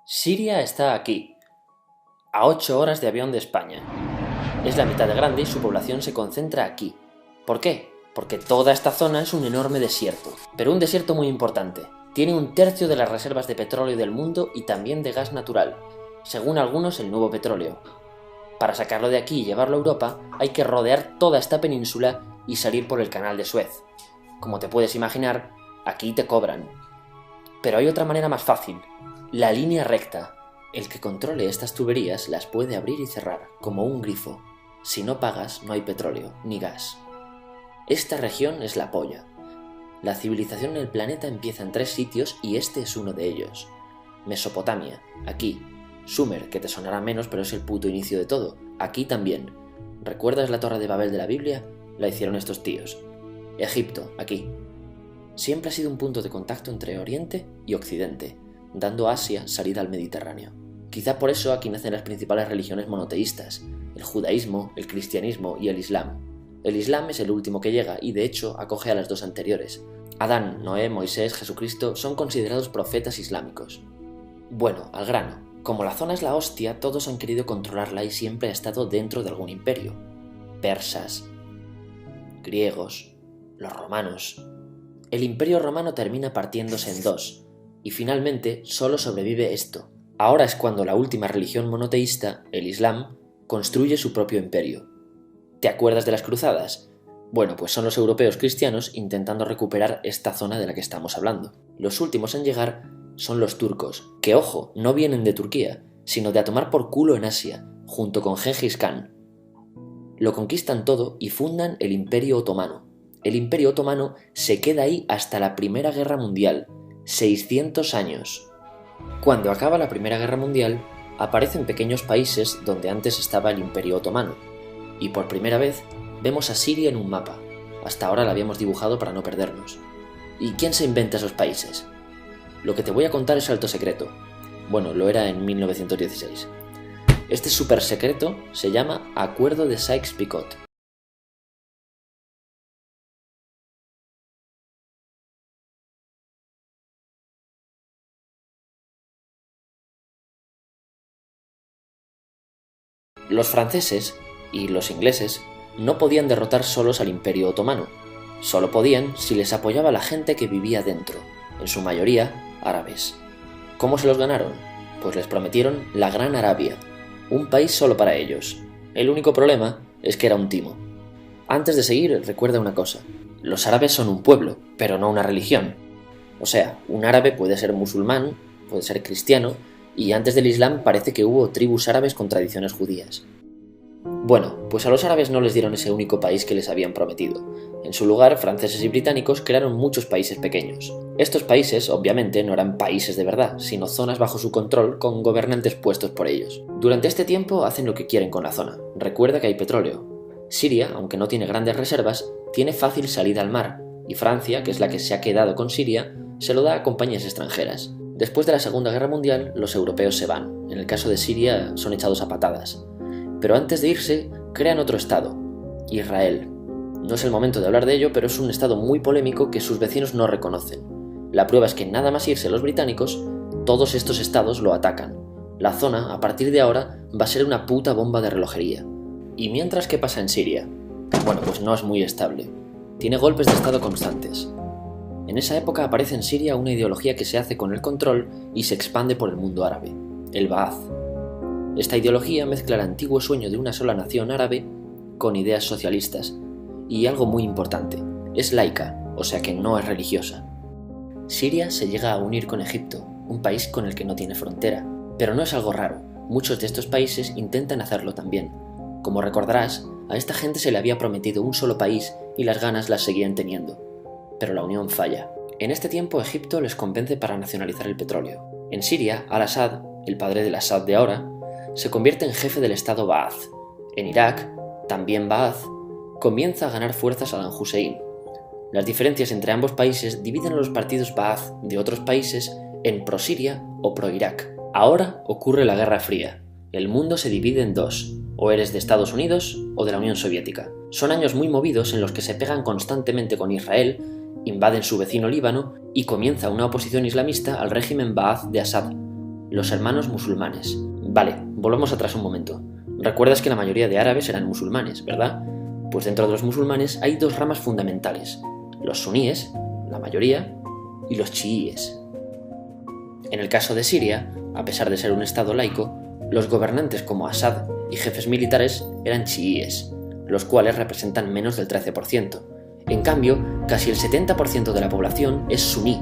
Siria está aquí, a 8 horas de avión de España. Es la mitad de grande y su población se concentra aquí. ¿Por qué? Porque toda esta zona es un enorme desierto, pero un desierto muy importante. Tiene 1/3 de las reservas de petróleo del mundo y también de gas natural, según algunos el nuevo petróleo. Para sacarlo de aquí y llevarlo a Europa, hay que rodear toda esta península y salir por el canal de Suez. Como te puedes imaginar, aquí te cobran. Pero hay otra manera más fácil, la línea recta. El que controle estas tuberías las puede abrir y cerrar, como un grifo. Si no pagas, no hay petróleo, ni gas. Esta región es la polla. La civilización en el planeta empieza en 3 sitios y este es uno de ellos. Mesopotamia, aquí. Sumer, que te sonará menos, pero es el puto inicio de todo. Aquí también. ¿Recuerdas la Torre de Babel de la Biblia? La hicieron estos tíos. Egipto, aquí. Siempre ha sido un punto de contacto entre Oriente y Occidente, dando a Asia salida al Mediterráneo. Quizá por eso aquí nacen las principales religiones monoteístas, el judaísmo, el cristianismo y el islam. El islam es el último que llega y de hecho acoge a las 2 anteriores. Adán, Noé, Moisés, Jesucristo son considerados profetas islámicos. Bueno, al grano. Como la zona es la hostia, todos han querido controlarla y siempre ha estado dentro de algún imperio. Persas, griegos, los romanos. El imperio romano termina partiéndose en 2, y finalmente solo sobrevive esto. Ahora es cuando la última religión monoteísta, el Islam, construye su propio imperio. ¿Te acuerdas de las cruzadas? Bueno, pues son los europeos cristianos intentando recuperar esta zona de la que estamos hablando. Los últimos en llegar son los turcos, que ojo, no vienen de Turquía, sino de a tomar por culo en Asia, junto con Gengis Khan. Lo conquistan todo y fundan el Imperio Otomano. El Imperio Otomano se queda ahí hasta la Primera Guerra Mundial, 600 años. Cuando acaba la Primera Guerra Mundial, aparecen pequeños países donde antes estaba el Imperio Otomano, y por primera vez vemos a Siria en un mapa. Hasta ahora la habíamos dibujado para no perdernos. ¿Y quién se inventa esos países? Lo que te voy a contar es alto secreto. Bueno, lo era en 1916. Este súper secreto se llama Acuerdo de Sykes-Picot. Los franceses y los ingleses no podían derrotar solos al Imperio Otomano. Solo podían si les apoyaba la gente que vivía dentro, en su mayoría árabes. ¿Cómo se los ganaron? Pues les prometieron la Gran Arabia, un país solo para ellos. El único problema es que era un timo. Antes de seguir, recuerda una cosa. Los árabes son un pueblo, pero no una religión. O sea, un árabe puede ser musulmán, puede ser cristiano, y antes del Islam parece que hubo tribus árabes con tradiciones judías. Bueno, pues a los árabes no les dieron ese único país que les habían prometido. En su lugar, franceses y británicos crearon muchos países pequeños. Estos países, obviamente, no eran países de verdad, sino zonas bajo su control con gobernantes puestos por ellos. Durante este tiempo hacen lo que quieren con la zona. Recuerda que hay petróleo. Siria, aunque no tiene grandes reservas, tiene fácil salida al mar, y Francia, que es la que se ha quedado con Siria, se lo da a compañías extranjeras. Después de la Segunda Guerra Mundial, los europeos se van. En el caso de Siria, son echados a patadas. Pero antes de irse, crean otro estado, Israel. No es el momento de hablar de ello, pero es un estado muy polémico que sus vecinos no reconocen. La prueba es que nada más irse los británicos, todos estos estados lo atacan. La zona, a partir de ahora, va a ser una puta bomba de relojería. ¿Y mientras qué pasa en Siria? Bueno, pues no es muy estable. Tiene golpes de estado constantes. En esa época aparece en Siria una ideología que se hace con el control y se expande por el mundo árabe, el Ba'ath. Esta ideología mezcla el antiguo sueño de una sola nación árabe con ideas socialistas. Y algo muy importante, es laica, o sea que no es religiosa. Siria se llega a unir con Egipto, un país con el que no tiene frontera. Pero no es algo raro, muchos de estos países intentan hacerlo también. Como recordarás, a esta gente se le había prometido un solo país y las ganas las seguían teniendo. Pero la unión falla. En este tiempo Egipto les convence para nacionalizar el petróleo. En Siria, Al-Assad, el padre del Assad de ahora, se convierte en jefe del estado Ba'ath. En Irak, también Ba'ath, comienza a ganar fuerza Saddam Hussein. Las diferencias entre ambos países dividen a los partidos Ba'ath de otros países en pro-Siria o pro-Irak. Ahora ocurre la Guerra Fría. El mundo se divide en 2, o eres de Estados Unidos o de la Unión Soviética. Son años muy movidos en los que se pegan constantemente con Israel, invaden su vecino Líbano y comienza una oposición islamista al régimen Ba'ath de Assad. los hermanos musulmanes. Vale, volvamos atrás un momento. Recuerdas que la mayoría de árabes eran musulmanes, ¿verdad? Pues dentro de los musulmanes hay dos ramas fundamentales: los suníes, la mayoría, y los chiíes. En el caso de Siria, a pesar de ser un estado laico, los gobernantes como Assad y jefes militares eran chiíes, los cuales representan menos del 13%. En cambio, casi el 70% de la población es suní.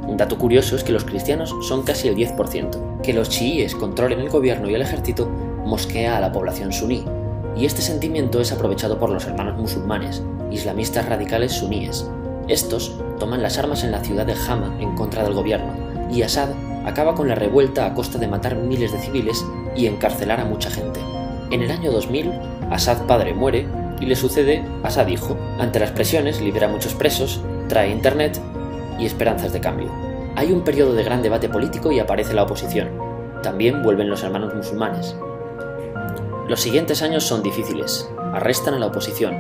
Un dato curioso es que los cristianos son casi el 10%. Que los chiíes controlen el gobierno y el ejército mosquea a la población suní, y este sentimiento es aprovechado por los hermanos musulmanes, islamistas radicales suníes. Estos toman las armas en la ciudad de Hama en contra del gobierno, y Assad acaba con la revuelta a costa de matar miles de civiles y encarcelar a mucha gente. En el año 2000, Assad padre muere y le sucede Assad hijo. Ante las presiones libera a muchos presos, trae internet y esperanzas de cambio. Hay un periodo de gran debate político y aparece la oposición. También vuelven los hermanos musulmanes. Los siguientes años son difíciles. Arrestan a la oposición.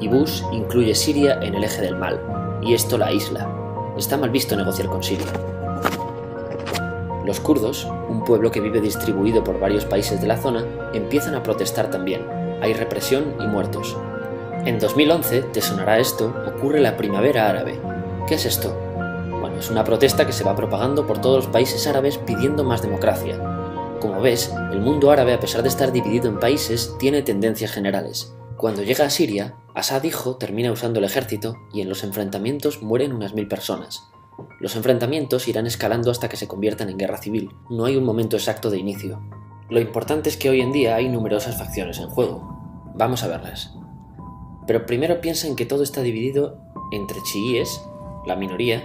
Y Bush incluye Siria en el eje del mal, y esto la aísla. Está mal visto negociar con Siria. Los kurdos, un pueblo que vive distribuido por varios países de la zona, empiezan a protestar también. Hay represión y muertos. En 2011, te sonará esto, ocurre la Primavera Árabe. ¿Qué es esto? Bueno, es una protesta que se va propagando por todos los países árabes pidiendo más democracia. Como ves, el mundo árabe, a pesar de estar dividido en países, tiene tendencias generales. Cuando llega a Siria, Assad hijo termina usando el ejército y en los enfrentamientos mueren unas 1000 personas. Los enfrentamientos irán escalando hasta que se conviertan en guerra civil. No hay un momento exacto de inicio. Lo importante es que hoy en día hay numerosas facciones en juego. Vamos a verlas. Pero primero piensa en que todo está dividido entre chiíes, la minoría,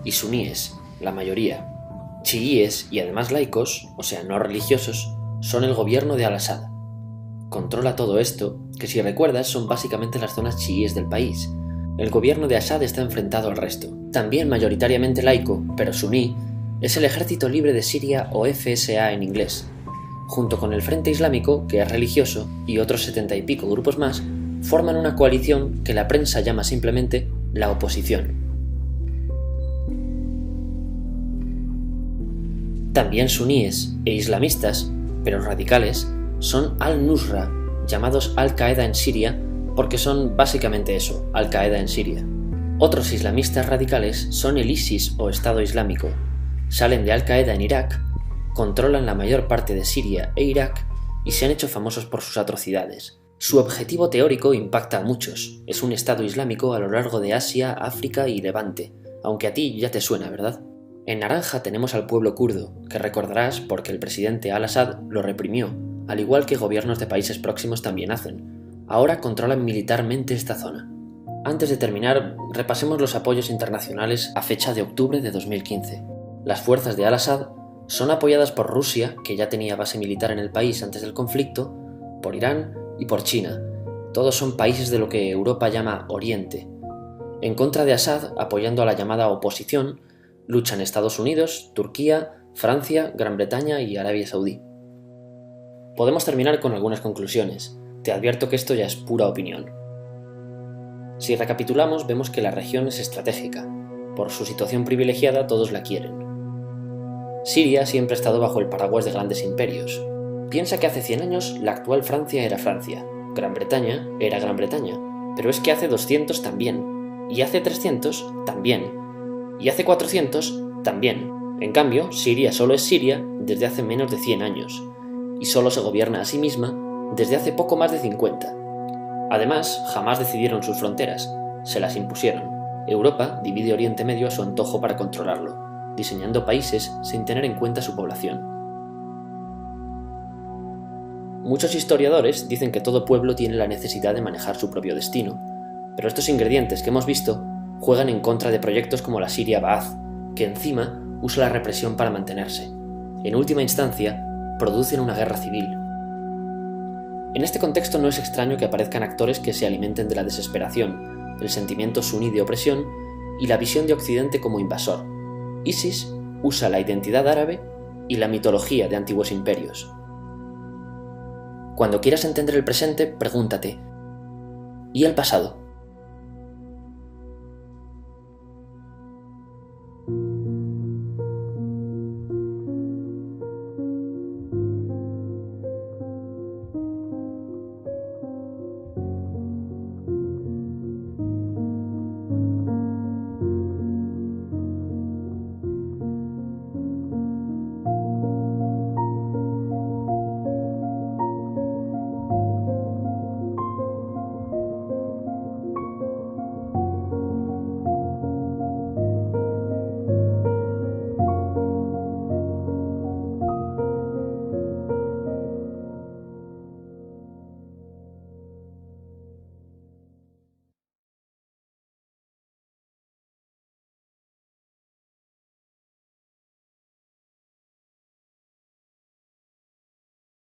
y suníes, la mayoría. Chiíes y además laicos, o sea no religiosos, son el gobierno de Al-Assad. Controla todo esto, que si recuerdas son básicamente las zonas chiíes del país. El gobierno de Assad está enfrentado al resto. También mayoritariamente laico, pero suní, es el Ejército Libre de Siria o FSA en inglés. Junto con el Frente Islámico, que es religioso, y otros 70 y pico grupos más, forman una coalición que la prensa llama simplemente la oposición. También suníes e islamistas, pero radicales, son Al-Nusra, llamados Al-Qaeda en Siria, porque son básicamente eso, Al-Qaeda en Siria. Otros islamistas radicales son el ISIS o Estado Islámico. Salen de Al-Qaeda en Irak, controlan la mayor parte de Siria e Irak y se han hecho famosos por sus atrocidades. Su objetivo teórico impacta a muchos. Es un Estado Islámico a lo largo de Asia, África y Levante, aunque a ti ya te suena, ¿verdad? En naranja tenemos al pueblo kurdo, que recordarás porque el presidente Al-Assad lo reprimió, al igual que gobiernos de países próximos también hacen. Ahora controlan militarmente esta zona. Antes de terminar, repasemos los apoyos internacionales a fecha de octubre de 2015. Las fuerzas de Al-Assad son apoyadas por Rusia, que ya tenía base militar en el país antes del conflicto, por Irán y por China. Todos son países de lo que Europa llama Oriente. En contra de Assad, apoyando a la llamada oposición, luchan Estados Unidos, Turquía, Francia, Gran Bretaña y Arabia Saudí. Podemos terminar con algunas conclusiones. Te advierto que esto ya es pura opinión. Si recapitulamos, vemos que la región es estratégica. Por su situación privilegiada, todos la quieren. Siria siempre ha estado bajo el paraguas de grandes imperios. Piensa que hace 100 años la actual Francia era Francia, Gran Bretaña era Gran Bretaña, pero es que hace 200 también, y hace 300 también, y hace 400 también. En cambio, Siria solo es Siria desde hace menos de 100 años, y solo se gobierna a sí misma desde hace poco más de 50. Además, jamás decidieron sus fronteras, se las impusieron. Europa divide Oriente Medio a su antojo para controlarlo, diseñando países sin tener en cuenta su población. Muchos historiadores dicen que todo pueblo tiene la necesidad de manejar su propio destino, pero estos ingredientes que hemos visto juegan en contra de proyectos como la Siria Ba'ath, que encima usa la represión para mantenerse. En última instancia, producen una guerra civil. En este contexto no es extraño que aparezcan actores que se alimenten de la desesperación, el sentimiento suní de opresión y la visión de Occidente como invasor. ISIS usa la identidad árabe y la mitología de antiguos imperios. Cuando quieras entender el presente, pregúntate: ¿y el pasado?